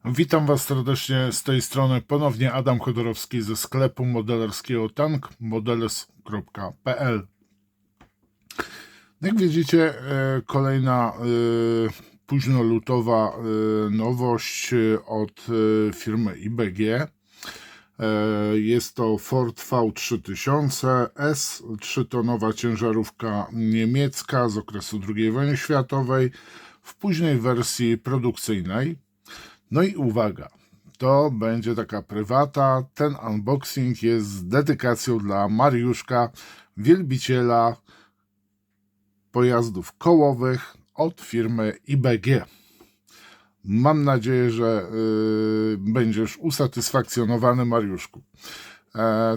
Witam Was serdecznie z tej strony. Ponownie Adam Chodorowski ze sklepu modelarskiego Tank modeles.pl. Jak widzicie, kolejna późnolutowa nowość od firmy IBG. Jest to Ford V3000 S, 3-tonowa ciężarówka niemiecka z okresu II wojny światowej w późnej wersji produkcyjnej. No i uwaga, to będzie taka prywata. Ten unboxing jest z dedykacją dla Mariuszka, wielbiciela pojazdów kołowych od firmy IBG. Mam nadzieję, że będziesz usatysfakcjonowany, Mariuszku.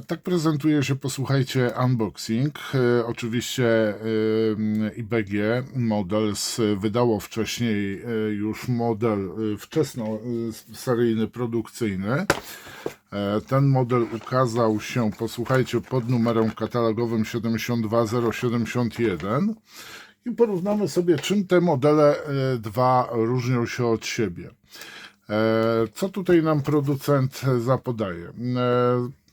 Tak prezentuje się, posłuchajcie, unboxing. Oczywiście IBG Models wydało wcześniej już model wczesnoseryjny, produkcyjny. Ten model ukazał się, posłuchajcie, pod numerem katalogowym 72071 i porównamy sobie, czym te modele dwa różnią się od siebie. Co tutaj nam producent zapodaje?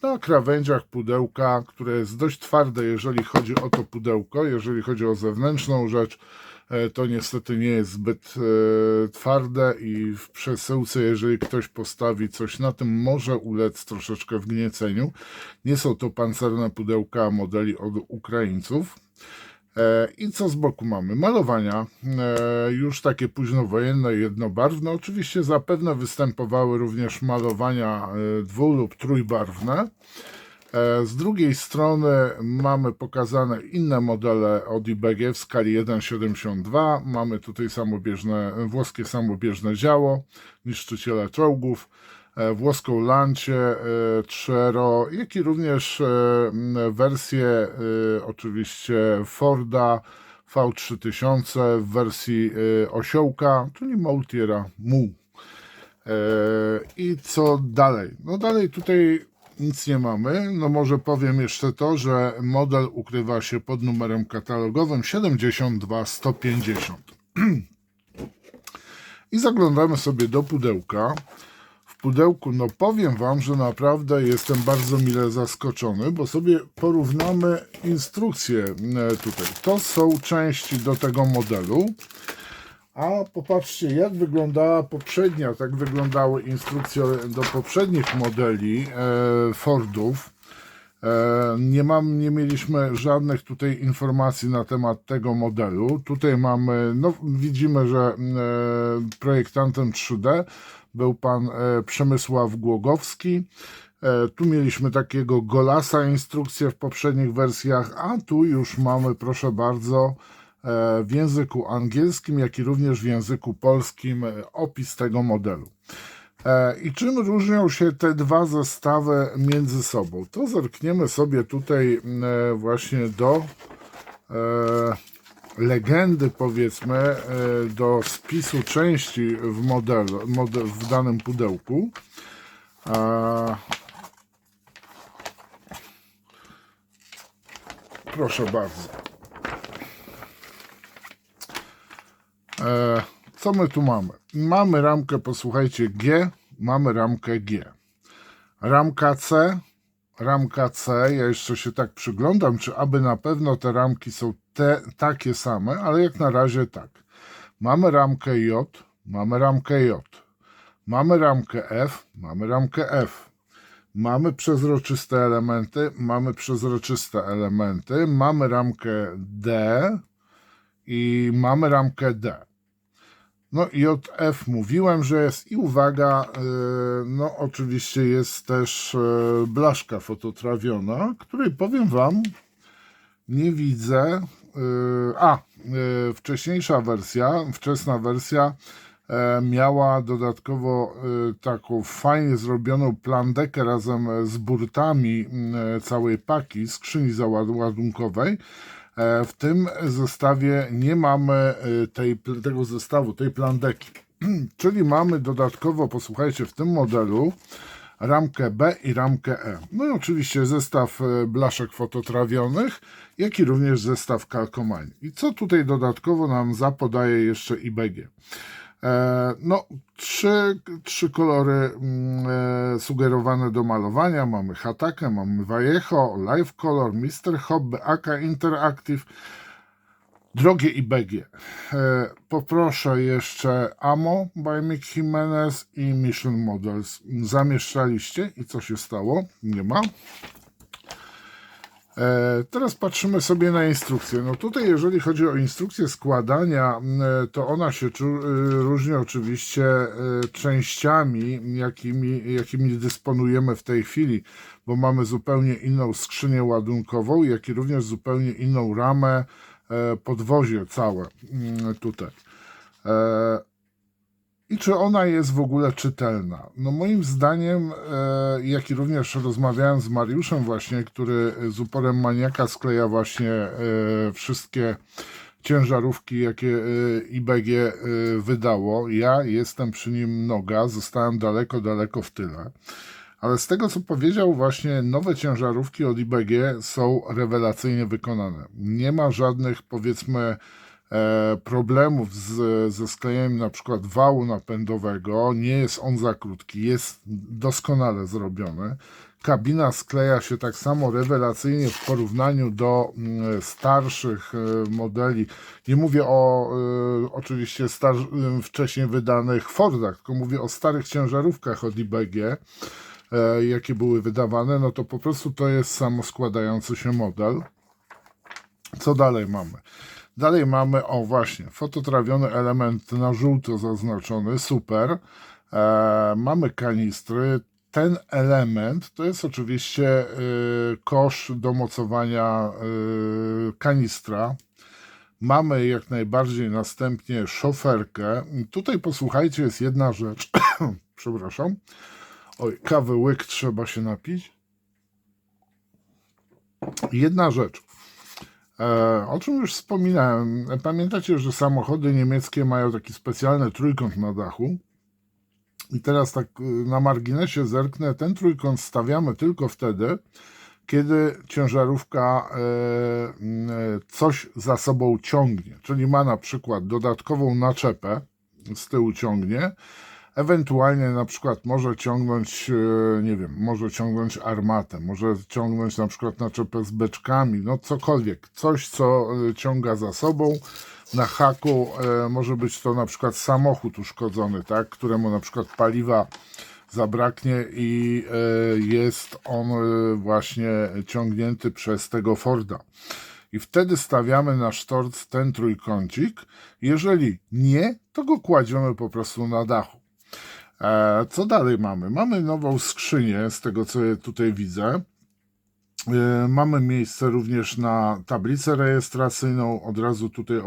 Na krawędziach pudełka, które jest dość twarde, jeżeli chodzi o to pudełko, jeżeli chodzi o zewnętrzną rzecz, to niestety nie jest zbyt twarde i w przesyłce, jeżeli ktoś postawi coś na tym, może ulec troszeczkę wgnieceniu. Nie są to pancerne pudełka modeli od Ukraińców. I co z boku mamy? Malowania, już takie późnowojenne, jednobarwne. Oczywiście zapewne występowały również malowania dwu- lub trójbarwne. Z drugiej strony mamy pokazane inne modele od IBG w skali 1,72. Mamy tutaj włoskie samobieżne działo, niszczyciele czołgów, włoską Lancię Trero, jak i również wersję oczywiście Forda V3000 w wersji osiołka, czyli Moultiera Mu. I co dalej? No dalej tutaj nic nie mamy. No może powiem jeszcze to, że model ukrywa się pod numerem katalogowym 72150. I zaglądamy sobie do pudełka. W pudełku, no powiem Wam, że naprawdę jestem bardzo mile zaskoczony, bo sobie porównamy instrukcje tutaj. To są części do tego modelu. A popatrzcie, jak wyglądała poprzednia, tak wyglądały instrukcje do poprzednich modeli Fordów. Nie mieliśmy żadnych tutaj informacji na temat tego modelu. Tutaj mamy, no widzimy, że projektantem 3D był pan Przemysław Głogowski. Tu mieliśmy takiego Golasa instrukcję w poprzednich wersjach, a tu już mamy, proszę bardzo, w języku angielskim, jak i również w języku polskim opis tego modelu. I czym różnią się te dwa zestawy między sobą? To zerkniemy sobie tutaj właśnie do legendy, powiedzmy, do spisu części w danym pudełku. Proszę bardzo. Co my tu mamy? Mamy ramkę, posłuchajcie, G, mamy ramkę G. Ramka C, ja jeszcze się tak przyglądam, czy aby na pewno te ramki są takie same, ale jak na razie tak. Mamy ramkę J, mamy ramkę J. Mamy ramkę F, mamy ramkę F. Mamy przezroczyste elementy, mamy przezroczyste elementy. Mamy ramkę D i mamy ramkę D. No i od F mówiłem, że jest, i uwaga, no oczywiście jest też blaszka fototrawiona, której powiem Wam, nie widzę. Wczesna wersja miała dodatkowo taką fajnie zrobioną plandekę razem z burtami całej paki, skrzyni załadunkowej. W tym zestawie nie mamy tego zestawu, tej plandeki. Czyli mamy dodatkowo, posłuchajcie, w tym modelu ramkę B i ramkę E. No i oczywiście zestaw blaszek fototrawionych, jak i również zestaw kalkomanii. I co tutaj dodatkowo nam zapodaje jeszcze IBG? No, Trzy kolory sugerowane do malowania. Mamy Hatakę, mamy Vallejo, Live Color, Mr. Hobby, Aka Interactive. Drogie IBG, poproszę jeszcze Amo by Mick Jimenez i Mission Models. Zamieszczaliście i co się stało? Nie ma. Teraz patrzymy sobie na instrukcję. No tutaj, jeżeli chodzi o instrukcję składania, to ona się różni oczywiście częściami, jakimi dysponujemy w tej chwili, bo mamy zupełnie inną skrzynię ładunkową, jak i również zupełnie inną ramę, podwozie całe tutaj. I czy ona jest w ogóle czytelna? No moim zdaniem, jak i również rozmawiałem z Mariuszem właśnie, który z uporem maniaka skleja właśnie wszystkie ciężarówki, jakie IBG wydało. Ja jestem przy nim noga, zostałem daleko w tyle. Ale z tego, co powiedział, właśnie nowe ciężarówki od IBG są rewelacyjnie wykonane. Nie ma żadnych, powiedzmy, problemów ze sklejeniem na przykład wału napędowego. Nie jest on za krótki, jest doskonale zrobiony. Kabina skleja się tak samo rewelacyjnie w porównaniu do starszych modeli. Nie mówię o oczywiście wcześniej wydanych Fordach, tylko mówię o starych ciężarówkach od IBG, jakie były wydawane. No to po prostu to jest samoskładający się model. Co dalej mamy? Dalej mamy, o właśnie, fototrawiony element na żółto zaznaczony, super. Mamy kanistry. Ten element to jest oczywiście kosz do mocowania kanistra. Mamy jak najbardziej następnie szoferkę. Tutaj posłuchajcie, jest jedna rzecz. Przepraszam. Oj, kawy łyk trzeba się napić. Jedna rzecz. O czym już wspominałem. Pamiętacie, że samochody niemieckie mają taki specjalny trójkąt na dachu. I teraz tak na marginesie zerknę. Ten trójkąt stawiamy tylko wtedy, kiedy ciężarówka coś za sobą ciągnie. Czyli ma na przykład dodatkową naczepę, z tyłu ciągnie. Ewentualnie na przykład może ciągnąć, nie wiem, może ciągnąć armatę, może ciągnąć na przykład naczepę z beczkami, no cokolwiek, coś co ciąga za sobą. Na haku może być to na przykład samochód uszkodzony, tak, któremu na przykład paliwa zabraknie i jest on właśnie ciągnięty przez tego Forda. I wtedy stawiamy na sztorc ten trójkącik. Jeżeli nie, to go kładziemy po prostu na dachu. Co dalej mamy? Mamy nową skrzynię, z tego co ja tutaj widzę. Mamy miejsce również na tablicę rejestracyjną. Od razu tutaj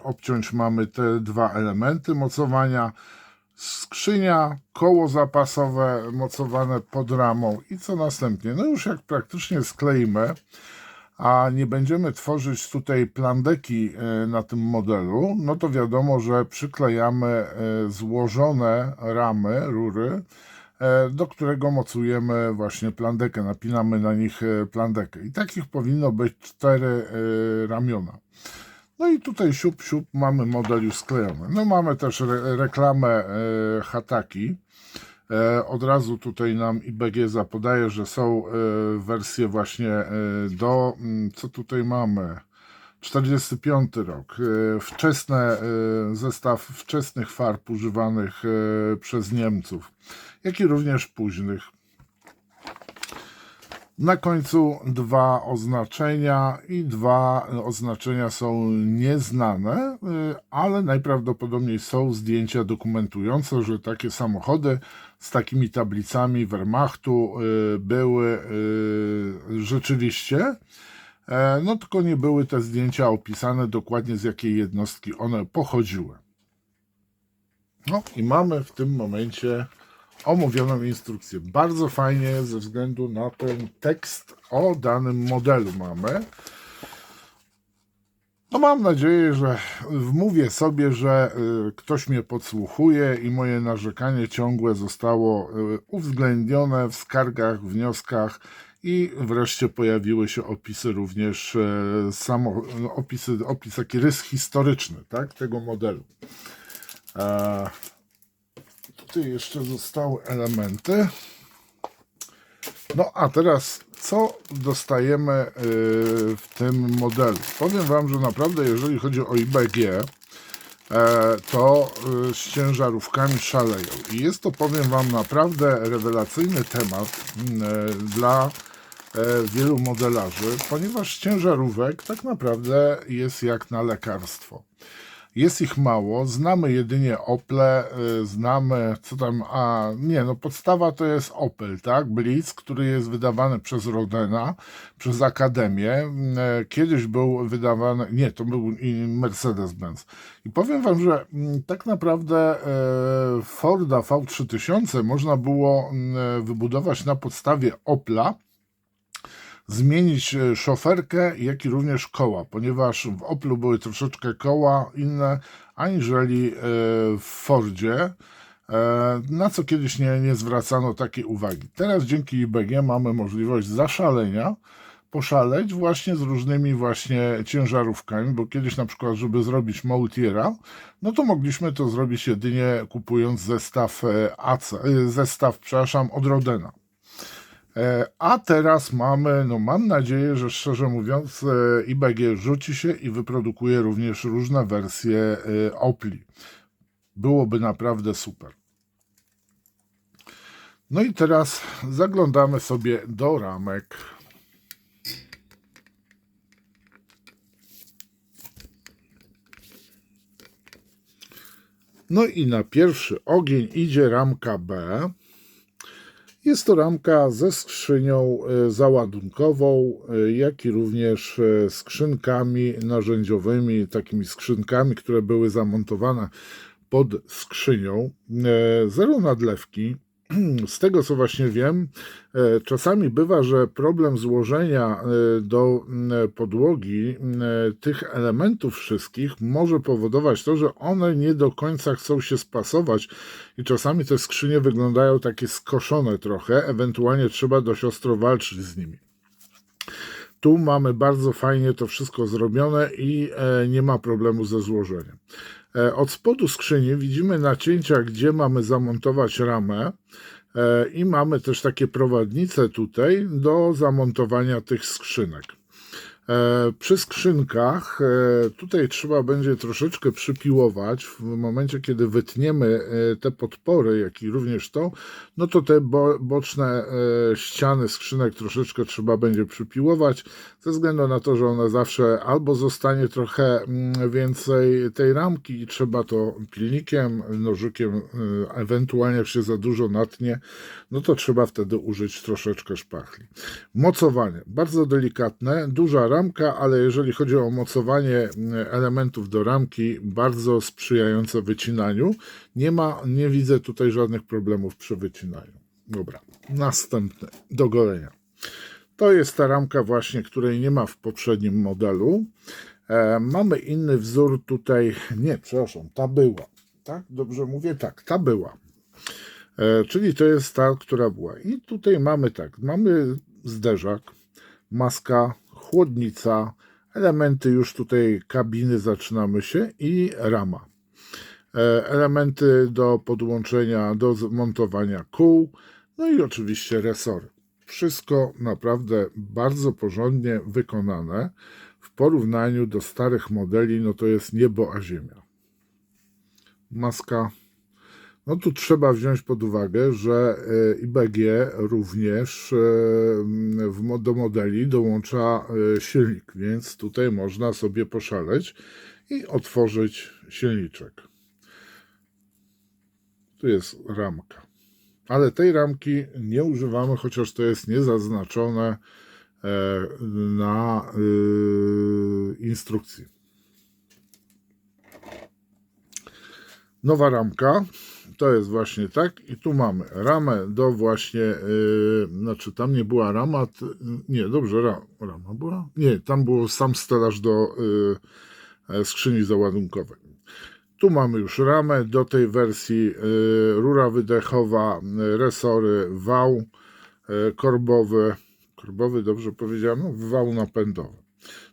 obciąć mamy te dwa elementy mocowania. Skrzynia, koło zapasowe mocowane pod ramą i co następnie? No już jak praktycznie skleimy, a nie będziemy tworzyć tutaj plandeki na tym modelu, no to wiadomo, że przyklejamy złożone ramy, rury, do którego mocujemy właśnie plandekę, napinamy na nich plandekę. I takich powinno być 4 ramiona. No i tutaj siup mamy model już sklejony. No mamy też reklamę Hataki. Od razu tutaj nam IBG zapodaje, że są wersje właśnie do, co tutaj mamy, 45 rok, zestaw wczesnych farb używanych przez Niemców, jak i również późnych. Na końcu 2 oznaczenia i 2 oznaczenia są nieznane, ale najprawdopodobniej są zdjęcia dokumentujące, że takie samochody z takimi tablicami Wehrmachtu były rzeczywiście, no tylko nie były te zdjęcia opisane dokładnie, z jakiej jednostki one pochodziły. No i mamy w tym momencie omówioną instrukcję. Bardzo fajnie ze względu na ten tekst o danym modelu mamy. No mam nadzieję, że wmówię sobie, że ktoś mnie podsłuchuje i moje narzekanie ciągłe zostało uwzględnione w skargach, wnioskach i wreszcie pojawiły się opisy również, taki rys historyczny, tak, tego modelu. tutaj jeszcze zostały elementy. No a teraz co dostajemy w tym modelu? Powiem Wam, że naprawdę jeżeli chodzi o IBG, to z ciężarówkami szaleją. I jest to, powiem Wam, naprawdę rewelacyjny temat dla wielu modelarzy, ponieważ ciężarówek tak naprawdę jest jak na lekarstwo. Jest ich mało, znamy jedynie Ople, znamy co tam, podstawa to jest Opel, tak, Blitz, który jest wydawany przez Rodena, przez Akademię, kiedyś był wydawany, nie, to był Mercedes-Benz. I powiem Wam, że tak naprawdę Forda V3000 można było wybudować na podstawie Opla, zmienić szoferkę, jak i również koła, ponieważ w Oplu były troszeczkę koła inne, aniżeli w Fordzie, na co kiedyś nie zwracano takiej uwagi. Teraz dzięki IBG mamy możliwość zaszalenia, poszaleć właśnie z różnymi właśnie ciężarówkami, bo kiedyś na przykład, żeby zrobić Moultiera, no to mogliśmy to zrobić jedynie kupując zestaw od Rodena. A teraz mamy, no mam nadzieję, że szczerze mówiąc IBG rzuci się i wyprodukuje również różne wersje Opli. Byłoby naprawdę super. No i teraz zaglądamy sobie do ramek. No i na pierwszy ogień idzie ramka B. Jest to ramka ze skrzynią załadunkową, jak i również skrzynkami narzędziowymi, takimi skrzynkami, które były zamontowane pod skrzynią. Zero nadlewki. Z tego co właśnie wiem, czasami bywa, że problem złożenia do podłogi tych elementów wszystkich może powodować to, że one nie do końca chcą się spasować i czasami te skrzynie wyglądają takie skoszone trochę, ewentualnie trzeba dość ostro walczyć z nimi. Tu mamy bardzo fajnie to wszystko zrobione i nie ma problemu ze złożeniem. Od spodu skrzyni widzimy nacięcia, gdzie mamy zamontować ramę i mamy też takie prowadnice tutaj do zamontowania tych skrzynek. Przy skrzynkach tutaj trzeba będzie troszeczkę przypiłować. W momencie, kiedy wytniemy te podpory, jak i również to, no to te boczne ściany skrzynek troszeczkę trzeba będzie przypiłować, ze względu na to, że ona zawsze albo zostanie trochę więcej tej ramki i trzeba to pilnikiem, nożykiem, ewentualnie jak się za dużo natnie, no to trzeba wtedy użyć troszeczkę szpachli. Mocowanie, bardzo delikatne, duża ramka, ale jeżeli chodzi o mocowanie elementów do ramki, bardzo sprzyjające wycinaniu. Nie widzę tutaj żadnych problemów przy wycinaniu. Dobra, następny, do golenia. To jest ta ramka właśnie, której nie ma w poprzednim modelu. Mamy inny wzór tutaj, nie, przepraszam, ta była. Tak, dobrze mówię? Tak, ta była. Czyli to jest ta, która była. I tutaj mamy tak, mamy zderzak, maska, chłodnica, elementy już tutaj kabiny zaczynamy się i rama. Elementy do podłączenia, do montowania kół, no i oczywiście resory. Wszystko naprawdę bardzo porządnie wykonane. W porównaniu do starych modeli, no to jest niebo a ziemia. Maska. No tu trzeba wziąć pod uwagę, że IBG również do modeli dołącza silnik, więc tutaj można sobie poszaleć i otworzyć silniczek. Tu jest ramka. Ale tej ramki nie używamy, chociaż to jest niezaznaczone na instrukcji. Nowa ramka. To jest właśnie tak i tu mamy ramę do właśnie, znaczy tam nie była rama, nie, dobrze, rama była? Nie, tam był sam stelaż do skrzyni załadunkowej. Tu mamy już ramę, do tej wersji rura wydechowa, resory, wał korbowy, dobrze powiedziano, wał napędowy.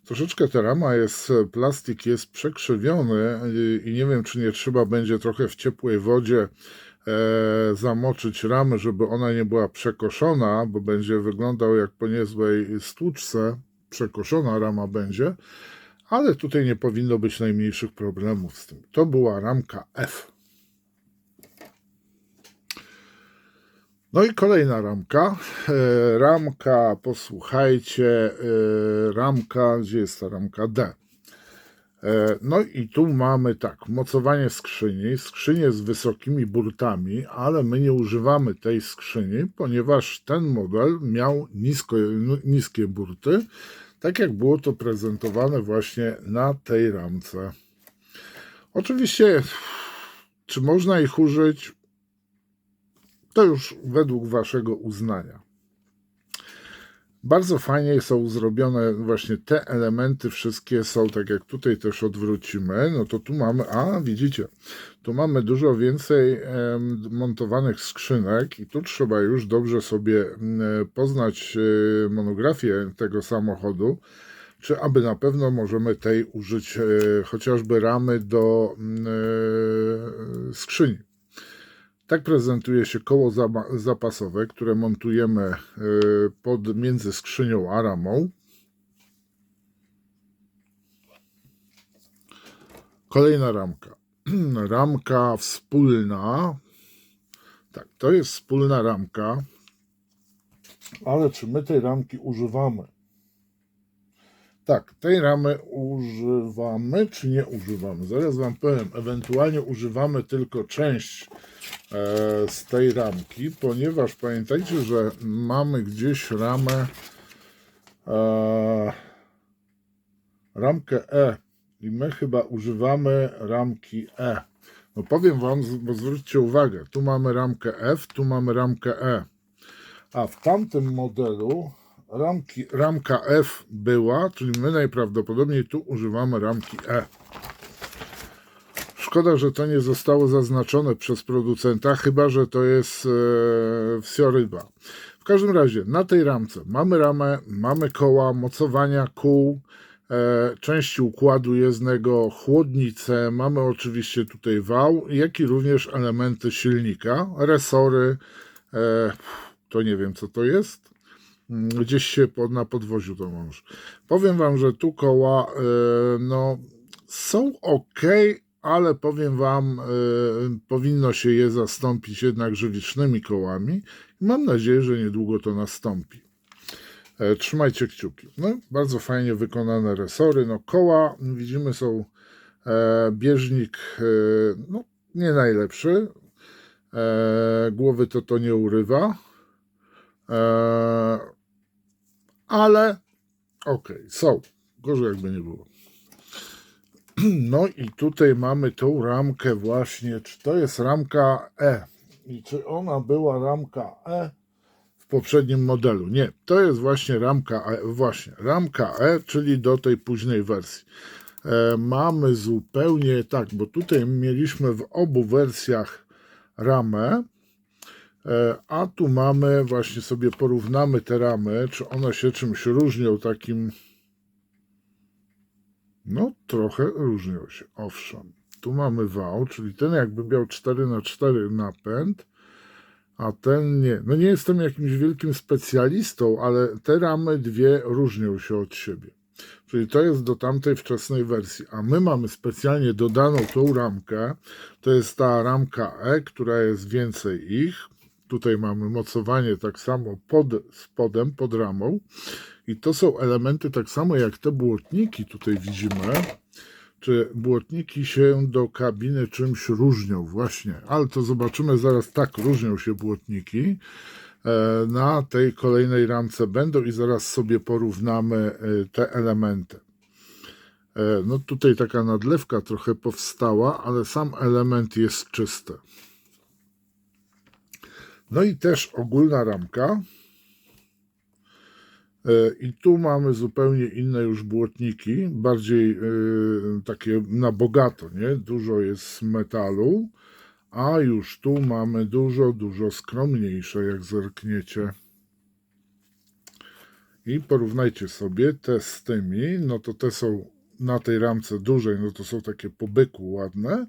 Troszeczkę ta rama jest, plastik jest przekrzywiony i nie wiem, czy nie trzeba będzie trochę w ciepłej wodzie zamoczyć ramę, żeby ona nie była przekoszona, bo będzie wyglądał jak po niezłej stłuczce, przekoszona rama będzie, ale tutaj nie powinno być najmniejszych problemów z tym. To była ramka F. No i kolejna ramka. Ramka, posłuchajcie, ramka, gdzie jest ta ramka D? No i tu mamy tak, mocowanie skrzynię z wysokimi burtami, ale my nie używamy tej skrzyni, ponieważ ten model miał niskie burty, tak jak było to prezentowane właśnie na tej ramce. Oczywiście, czy można ich użyć? To już według waszego uznania. Bardzo fajnie są zrobione właśnie te elementy, wszystkie są, tak jak tutaj też odwrócimy, no to tu mamy, widzicie, tu mamy dużo więcej montowanych skrzynek i tu trzeba już dobrze sobie poznać monografię tego samochodu, czy aby na pewno możemy tej użyć chociażby ramy do skrzyni. Tak prezentuje się koło zapasowe, które montujemy między skrzynią a ramą. Kolejna ramka. Ramka wspólna. Tak, to jest wspólna ramka. Ale czy my tej ramki używamy? Tak, tej ramy używamy, czy nie używamy? Zaraz wam powiem. Ewentualnie używamy tylko część z tej ramki, ponieważ pamiętajcie, że mamy gdzieś ramkę E i my chyba używamy ramki E. No powiem wam, bo zwróćcie uwagę, tu mamy ramkę F, tu mamy ramkę E, a w tamtym modelu ramka F była, czyli my najprawdopodobniej tu używamy ramki E. Szkoda, że to nie zostało zaznaczone przez producenta, chyba że to jest wsioryba. W każdym razie na tej ramce mamy ramę, mamy koła, mocowania kół, części układu jezdnego, chłodnicę, mamy oczywiście tutaj wał, jak i również elementy silnika, resory, to nie wiem co to jest, gdzieś się na podwoziu to może. Powiem wam, że tu koła no, są ok, ale powiem wam, powinno się je zastąpić jednak żywicznymi kołami i mam nadzieję, że niedługo to nastąpi. Trzymajcie kciuki. No, bardzo fajnie wykonane resory. No, koła, widzimy, są bieżnik no, nie najlepszy. Głowy to nie urywa. Ale ok, są. Gorzej jakby nie było. No i tutaj mamy tą ramkę właśnie, czy to jest ramka E i czy ona była ramka E w poprzednim modelu? Nie, to jest właśnie ramka E, czyli do tej późnej wersji. Mamy zupełnie tak, bo tutaj mieliśmy w obu wersjach ramę, a tu mamy właśnie sobie porównamy te ramy, czy one się czymś różnią takim. No, trochę różnią się, owszem. Tu mamy wał, czyli ten jakby miał 4x4 napęd, a ten nie. No nie jestem jakimś wielkim specjalistą, ale te ramy dwie różnią się od siebie. Czyli to jest do tamtej wczesnej wersji, a my mamy specjalnie dodaną tą ramkę. To jest ta ramka E, która jest więcej ich. Tutaj mamy mocowanie tak samo pod spodem, pod ramą. I to są elementy tak samo jak te błotniki tutaj widzimy. Czy błotniki się do kabiny czymś różnią? Właśnie, ale to zobaczymy zaraz. Tak, różnią się błotniki. Na tej kolejnej ramce będą i zaraz sobie porównamy te elementy. No tutaj taka nadlewka trochę powstała, ale sam element jest czysty. No i też ogólna ramka. I tu mamy zupełnie inne już błotniki, bardziej takie na bogato, nie? Dużo jest metalu, a już tu mamy dużo skromniejsze, jak zerkniecie. I porównajcie sobie te z tymi, no to te są na tej ramce dużej, no to są takie po byku ładne,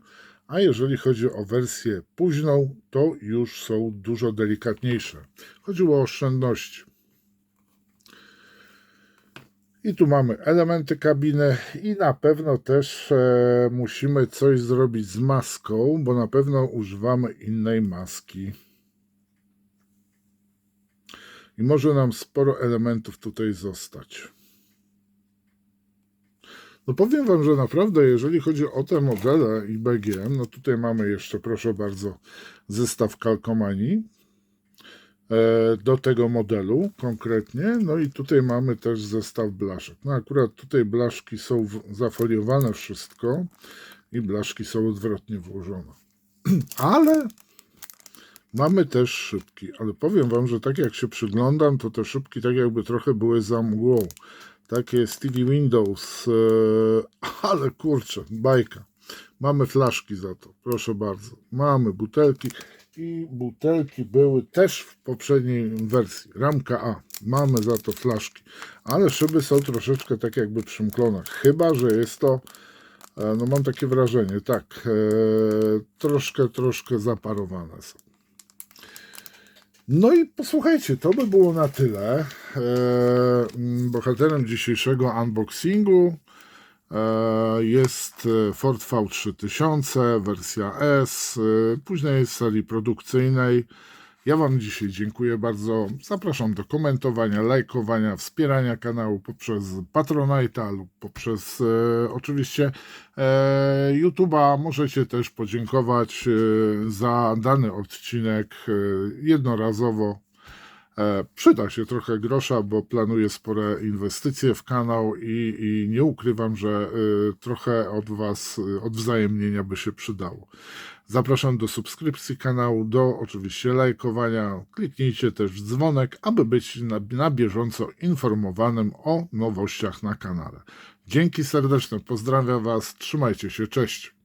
a jeżeli chodzi o wersję późną, to już są dużo delikatniejsze. Chodziło o oszczędności. I tu mamy elementy kabiny i na pewno też musimy coś zrobić z maską, bo na pewno używamy innej maski. I może nam sporo elementów tutaj zostać. No powiem Wam, że naprawdę jeżeli chodzi o te modele IBG, no tutaj mamy jeszcze, proszę bardzo, zestaw kalkomanii do tego modelu konkretnie, no i tutaj mamy też zestaw blaszek. No akurat tutaj blaszki są zafoliowane wszystko i blaszki są odwrotnie włożone. Ale mamy też szybki, ale powiem Wam, że tak jak się przyglądam, to te szybki tak jakby trochę były za mgłą. Takie Stevie Windows, ale kurczę, bajka. Mamy flaszki za to, proszę bardzo. Mamy butelki i butelki były też w poprzedniej wersji, ramka A. Mamy za to flaszki, ale szyby są troszeczkę tak jakby przymklone. Chyba że jest to, no mam takie wrażenie, tak, troszkę zaparowane są. No i posłuchajcie, to by było na tyle. Bohaterem dzisiejszego unboxingu jest Ford V3000, wersja S, później z serii produkcyjnej. Ja Wam dzisiaj dziękuję bardzo. Zapraszam do komentowania, lajkowania, wspierania kanału poprzez Patronite'a lub poprzez oczywiście YouTube'a. Możecie też podziękować za dany odcinek jednorazowo. Przyda się trochę grosza, bo planuję spore inwestycje w kanał i nie ukrywam, że trochę od Was odwzajemnienia by się przydało. Zapraszam do subskrypcji kanału, do oczywiście lajkowania. Kliknijcie też w dzwonek, aby być na bieżąco informowanym o nowościach na kanale. Dzięki serdeczne, pozdrawiam Was, trzymajcie się, cześć.